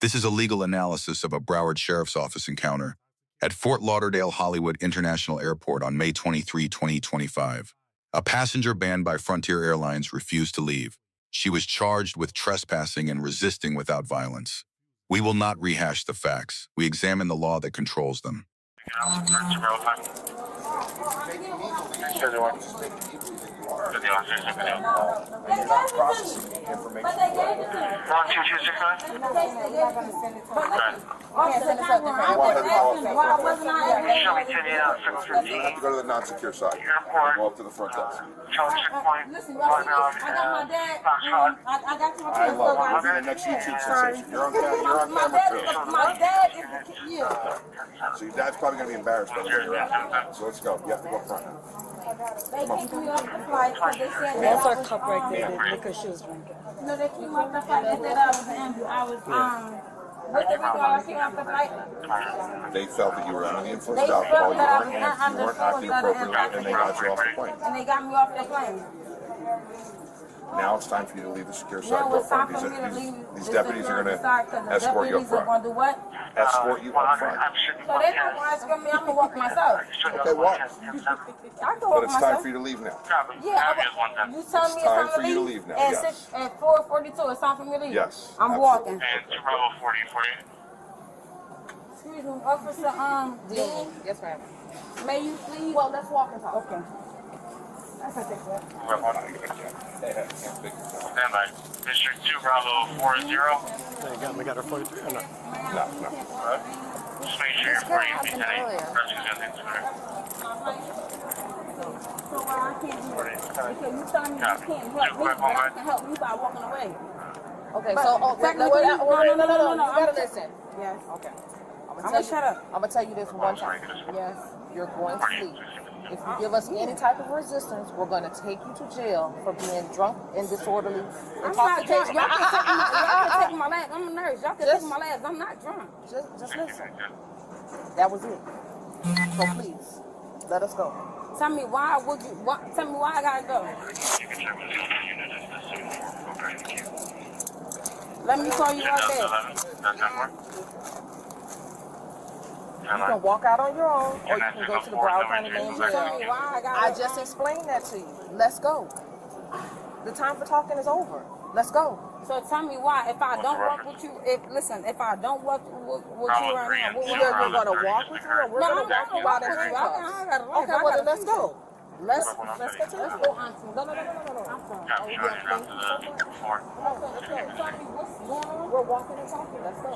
This is a legal analysis of a Broward Sheriff's Office encounter at Fort Lauderdale-Hollywood International Airport on May 23, 2025. A passenger banned by Frontier Airlines refused to leave. She was charged with trespassing and resisting without violence. We will not rehash the facts. We examine the law that controls them. Go to the non-secure side. Go up to the front desk. I love it. We'll be the next YouTube sensation. You're on camera too. So your dad's probably going to be embarrassed by the way you're at. So let's go. You have to go up front. That's our cup right there because she was drinking. No, they came off the flight and said I was what the reason why I came off the flight? They felt that you were under the influence of alcohol, you weren't acting appropriately, and they got you off the plane. And they got me off the plane. Now it's time for you to leave the secure side. Go up front. These deputies are going to escort you up front. Going to do what? Escort you up front. So they're not going to escort me. I'm going to walk myself. Okay, walk. I can walk But it's time myself. for you to leave now. Yeah, you telling me it's time for you to leave now. Yes. At 4:42, it's time for me to leave. Yes. I'm walking. And 2-40-48. Excuse me, Officer Dean. Yes, ma'am. May you please? Well, let's walk and talk. Okay. That's okay, sir. Stand by. District 2-40. We got our 43 or not? No. Just make sure you're 40 feet in rescue's going to do it. So why I can't do it? Because you telling me you can't help me, but I can help you by walking away. Okay, But so technically, no. You gotta listen. Yes. Okay. I'm gonna shut up. I'm gonna tell you this one time. Yes. You're going to leave. If you give us any type of resistance, we're going to take you to jail for being drunk and disorderly. I'm not drunk. Y'all can take my labs. I'm a nurse. Y'all can take my labs. I'm not drunk. Just listen. That was it. So please, let us go. Tell me why would you? Tell me why I gotta go. Let me call you right there. You can walk out on your own, or you can go to the Broward County Main Tell me Jail. why I gotta I just explained that to you. Let's go. The time for talking is over. Let's go. So tell me why. If I don't work with you, if I don't work with you right now, Either you're going to walk with me, or we're going to walk you out in handcuffs. Okay, well then let's go. Let's get to this. Let's go, Auntie. No. I'm sorry. Yeah, you're running down to the floor. Tell me what's going on. We're walking and talking. Let's go.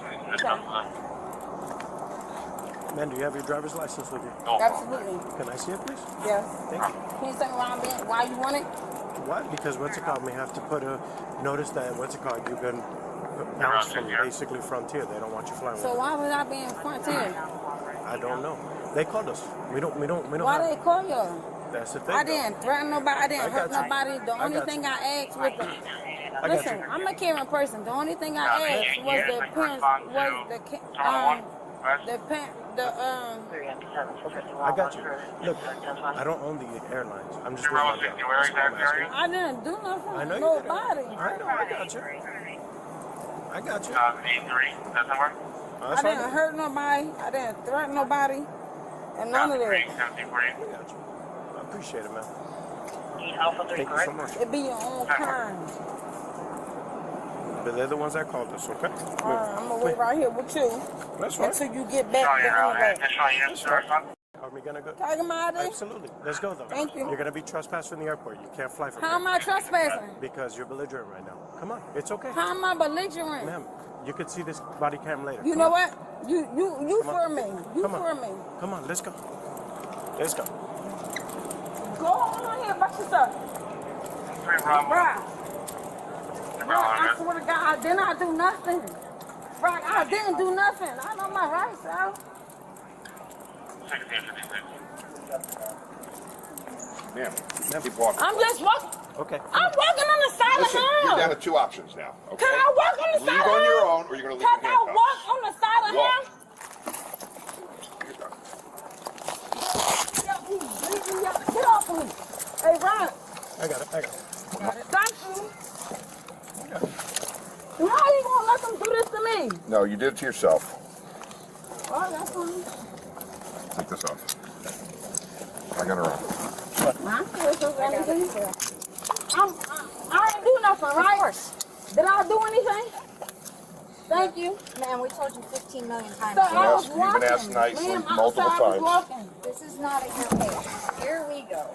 Man, do you have your driver's license with you? Absolutely. Can I see it, please? Yes. Thank you. Can you tell me why you want it? Why? Because what's it called? We have to put a notice that you've been bounced from basically Frontier. They don't want you flying. So why would I be in Frontier? I don't know. They called us. We don't. Why they call you? That's the thing. I didn't threaten nobody. I didn't hurt nobody. The only thing I asked was listen. I'm a caring person. The only thing I asked was the parents I got you. Look, I don't own the airlines. I'm just doing my job. I didn't do nothing I know to you didn't. nobody. I know. I got you. I got you. 83, that number? I didn't hurt nobody. I didn't threaten nobody. And none of that. 73, I got you. I appreciate it, man. Thank you so much. It be your own kind. But they're the ones that called us, okay? I'm gonna wait right here with you That's fine. until you get back. Are we gonna go? Can I get my ID? Absolutely. Let's go, though. Thank you. You're gonna be trespassed from the airport. You can't fly from How am I trespassing? Because you're belligerent right now. Come on. It's okay. How am I belligerent? Ma'am, you could see this body cam later. You Come know on. what? You for me. You Come on. for me. Come on, let's go. Let's go. Go on here by yourself. Bruh. I swear to God, I did not do nothing. Bruh, I didn't do nothing. I know my rights, yo. 1656. Ma'am, keep walking. I'm just walking. Okay. I'm walking on the side Listen, of the you're hill. down to two options now. Okay? Can I walk on the side Leave of the on hill? your own, or you're going to leave Can in I handcuffs. walk on the side of the hill? You're done. Get off of me. Hey, Ron. I got it. Thank you. How are you going to let them do this to me? me. No, you did it to yourself. Oh, that's fine. Take this off. I got her on. I didn't do nothing, right? Of course. Did I do anything? Thank you. Ma'am, we told you 15 million times. So I was You've been asked walking. nicely Ma'am, multiple outside I was times. walking. This is not at your pace. Here we go.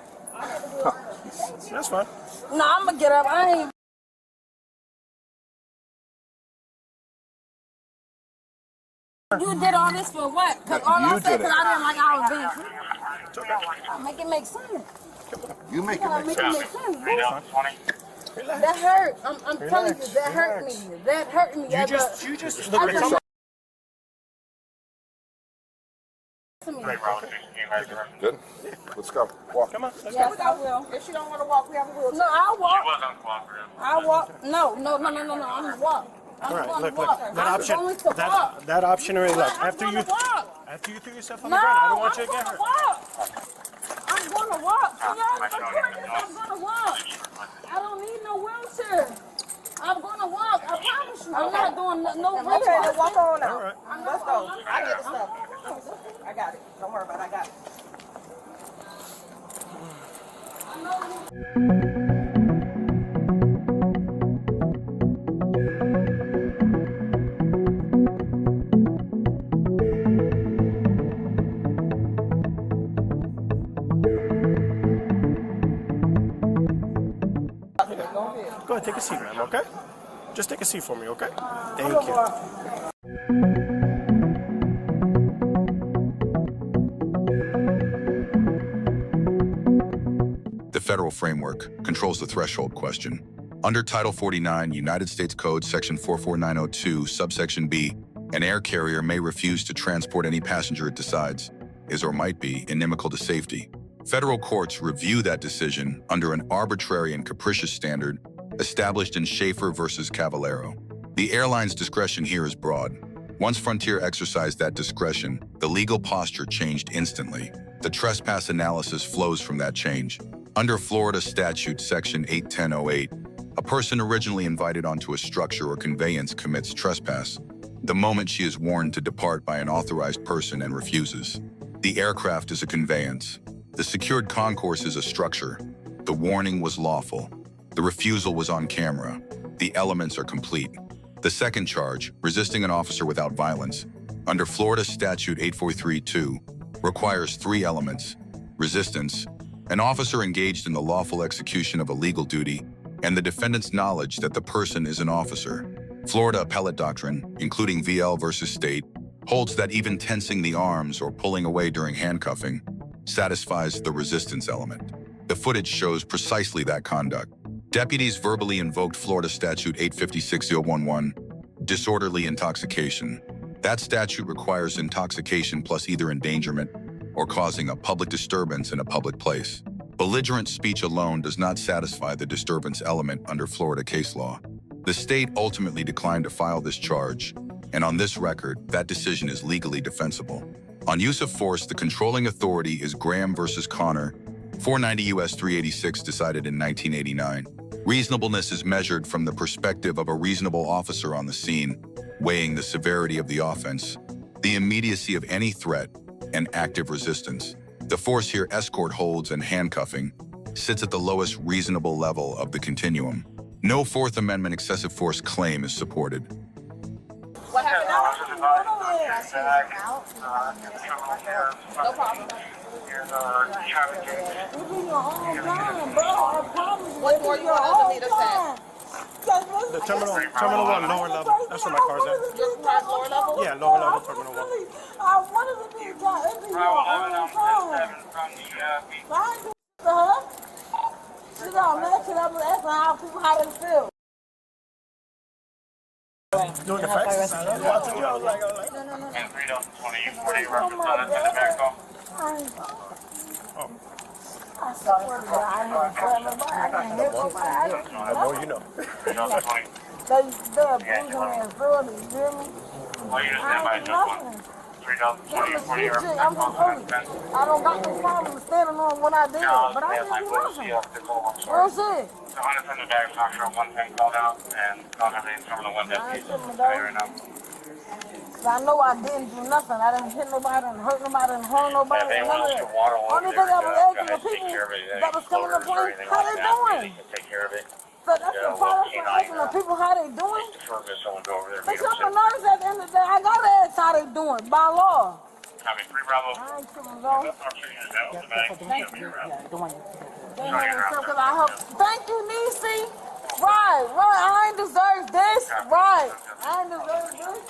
That's fine. No, I'm gonna get up. I ain't. You did all this for what? Because all I You said did it. because I didn't like I was being free. Make it make sense. You make it Gotta make make it sense. make sense, boo. 20. That hurt. I'm telling you, that hurt me. That hurt me. You just look I at just- some. to me. Broward 16, right there. Good. Let's go. Walk. Come on, let's Yes, go. I will. If she don't want to walk, we have a wheelchair. No, I'll She walk. was uncooperative. I'll walk. No. I'm gonna walk. I'm All right, gonna look, walk. that I'm option, going to walk. that option already left. I'm After gonna you walk. threw yourself on No, the ground, I don't want I'm you to get gonna hurt. walk. I'm gonna walk. I'm gonna walk. I don't need no wheelchair. I'm gonna walk. I promise you. I'm not doing no wheelchair. Okay, then walk on All out. right. Let's go. I get the stuff. I got it. Don't worry about it. I got it. Go ahead, take a seat, ma'am, okay? Just take a seat for me, okay? Thank you. The federal framework controls the threshold question. Under Title 49, United States Code, Section 44902, subsection B, an air carrier may refuse to transport any passenger it decides is or might be inimical to safety. Federal courts review that decision under an arbitrary and capricious standard established in Schaefer versus Cavallaro. The airline's discretion here is broad. Once Frontier exercised that discretion, the legal posture changed instantly. The trespass analysis flows from that change. Under Florida Statute Section 81008, a person originally invited onto a structure or conveyance commits trespass the moment she is warned to depart by an authorized person and refuses. The aircraft is a conveyance. The secured concourse is a structure. The warning was lawful. The refusal was on camera. The elements are complete. The second charge, resisting an officer without violence, under Florida Statute 8432, requires 3 elements: resistance, an officer engaged in the lawful execution of a legal duty, and the defendant's knowledge that the person is an officer. Florida appellate doctrine, including VL versus State, holds that even tensing the arms or pulling away during handcuffing satisfies the resistance element. The footage shows precisely that conduct. Deputies verbally invoked Florida Statute 856-011, disorderly intoxication. That statute requires intoxication plus either endangerment or causing a public disturbance in a public place. Belligerent speech alone does not satisfy the disturbance element under Florida case law. The state ultimately declined to file this charge, and on this record, that decision is legally defensible. On use of force, the controlling authority is Graham versus Connor, 490 U.S. 386, decided in 1989. Reasonableness is measured from the perspective of a reasonable officer on the scene, weighing the severity of the offense, the immediacy of any threat, and active resistance. The force here, escort holds and handcuffing, sits at the lowest reasonable level of the continuum. No Fourth Amendment excessive force claim is supported. What happened now? No problem. What more you want me to say? The terminal 1, lower level. That's where my car's at. Your car's lower level? Yeah, lower level, terminal 1. I wanted to be down every year all the time. I ain't to her. She got mad because I was asking how people how they feel. Doing the facts inside. I was like, And 3020, 40 represented in the back home. I swear to God, I never told nobody. I can't hit nobody. I know you know. 3020. They're abusing me and throwing me, you hear me? Well, you just stand by I ain't just one. nothing. 3020, 40 I'm represented just police. I don't got no problem standing on what I did, but I didn't do nothing. Real shit. The hunter from the back, not sure one thing called out, and not everything from the one deputy. Right now. I know I didn't do nothing. I didn't hit nobody, I didn't hurt nobody, I didn't harm nobody. If anyone else can water Only thing I was asking the people that was coming to play, how they doing? Take care of it. So that's the part of asking the people how they doing. Someone go over there. They come to notice at the end of the day, I gotta ask how they doing, by law. Copy 3 Bravo. I ain't tripping, though. Thank you. Because I hope. Thank you, Niecy. Right. I ain't deserve this. Right. I ain't deserve this.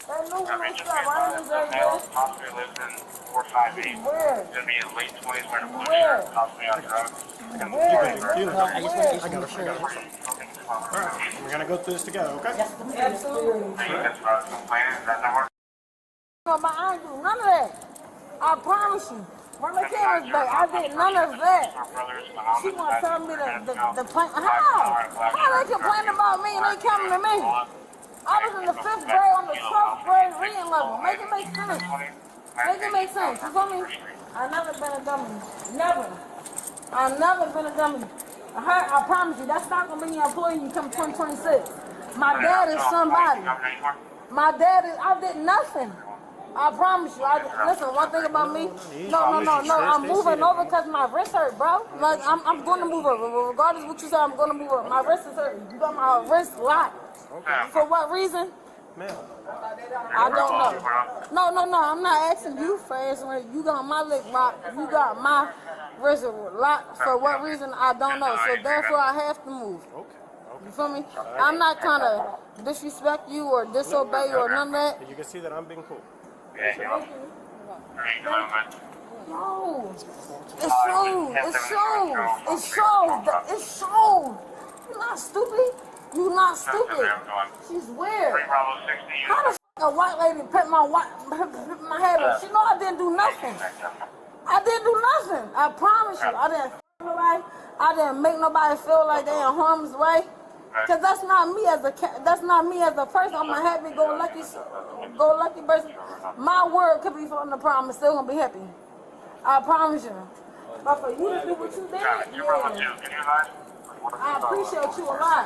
That new one stuff. I ain't deserve this. Hospital lives in 458. Where? It's gonna be in late 20s wearing a blue Where? shirt. Hospital on drugs. All right, we're gonna go through this together, okay? Absolutely. That's about complaining. Is that number? No, but I ain't do none of that. I promise you. When the camera's back, I did none of that. She want to tell me the plan. How? How they complain about me and they coming to me? I was in the 5th grade on the 12th grade reading level. Make it make sense. Make it make sense. You feel me? I never been a dummy. Never. I never been a dummy. I promise you, that's not gonna be your employee when you come 2026. My dad is somebody. My dad is. I did nothing. I promise you. Listen, one thing about me. No. I'm moving over because my wrist hurt, bro. Like I'm going to move over. Regardless of what you say, I'm going to move over. My wrist is hurt. You got my wrist locked. For what reason? I don't know. No. I'm not asking you for answering. You got my leg locked. You got my wrist locked. For what reason? I don't know. So therefore, I have to move. You feel me? I'm not trying to disrespect you or disobey you or none of that. You can see that I'm being cool. No. It shows. You're not stupid. You're not stupid. She's weird. How the f*** a white lady pet my head up? She know I didn't do nothing. I promise you. I didn't f*** nobody. I didn't make nobody feel like they in harm's way. Cause that's not me as a person. I'm a happy-go-lucky person. My word could be from the problem. I'm still gonna be happy. I promise you. But for you to do what you did, yeah. I appreciate you a lot.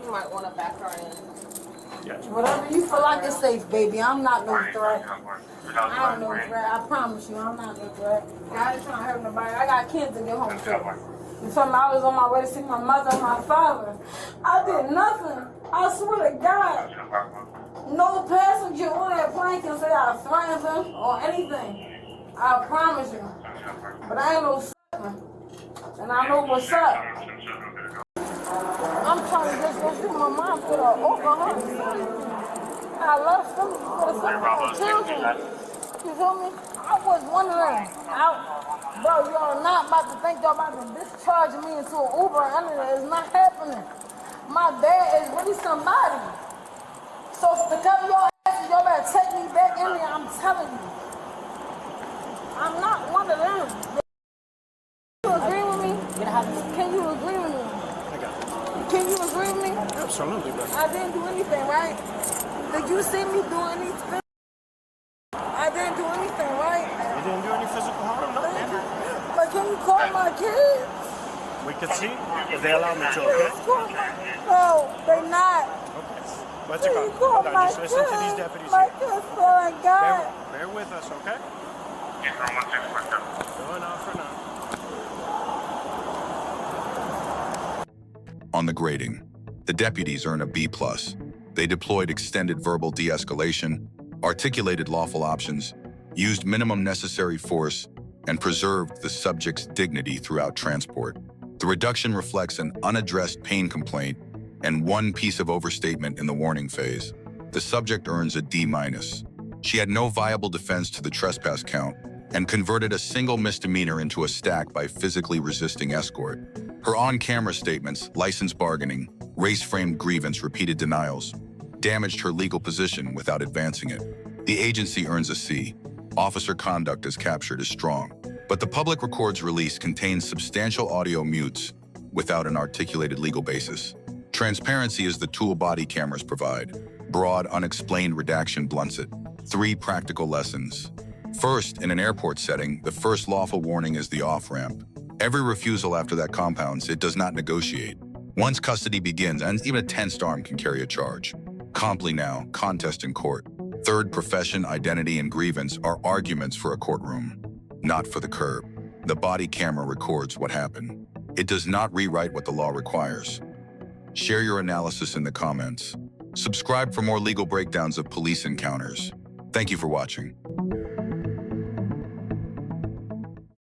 You might want to back her in. Whatever you feel like is safe, baby. I'm not no threat. I'm no threat. I promise you, I'm not no threat. I ain't trying to hurt nobody. I got kids to get home to. You feel me? I was on my way to see my mother and my father. I did nothing. I swear to God. No passenger on that plane can say I threatened them or anything. I promise you. But I ain't no sucker. And I know what's up. I'm trying to just go see my mom for the Oklahoma. I love them for the children. You feel me? I was wondering. Bro, y'all not about to think y'all about to discharge me into an Uber and it's not happening. My dad is really somebody. So to cover your asses, y'all better take me back in there, I'm telling you. I'm not one of them. Can you agree with me? Can you agree with me? Can you agree with me? Absolutely, bro. I didn't do anything, right? Did you see me do anything? I didn't do anything, right? You didn't do any physical harm? No. But can you call my kids? We can see if they allow me to, okay? No, they're not. Okay. What's it Can you called? call my Just listen to these deputies My here. kids feel like God. Bear with us, okay? Going on for now. On the grading, the deputies earn a B+. They deployed extended verbal de-escalation, articulated lawful options, used minimum necessary force, and preserved the subject's dignity throughout transport. The reduction reflects an unaddressed pain complaint and one piece of overstatement in the warning phase. The subject earns a D-. She had no viable defense to the trespass count and converted a single misdemeanor into a stack by physically resisting escort. Her on-camera statements, license bargaining, race-framed grievance, repeated denials, damaged her legal position without advancing it. The agency earns a C. Officer conduct is captured as strong. But the public records release contains substantial audio mutes without an articulated legal basis. Transparency is the tool body cameras provide. Broad, unexplained redaction blunts it. 3 practical lessons. First, in an airport setting, the first lawful warning is the off-ramp. Every refusal after that compounds, it does not negotiate. Once custody begins, and even a tensed arm can carry a charge. Comply now, contest in court. Third, profession, identity, and grievance are arguments for a courtroom, not for the curb. The body camera records what happened. It does not rewrite what the law requires. Share your analysis in the comments. Subscribe for more legal breakdowns of police encounters. Thank you for watching.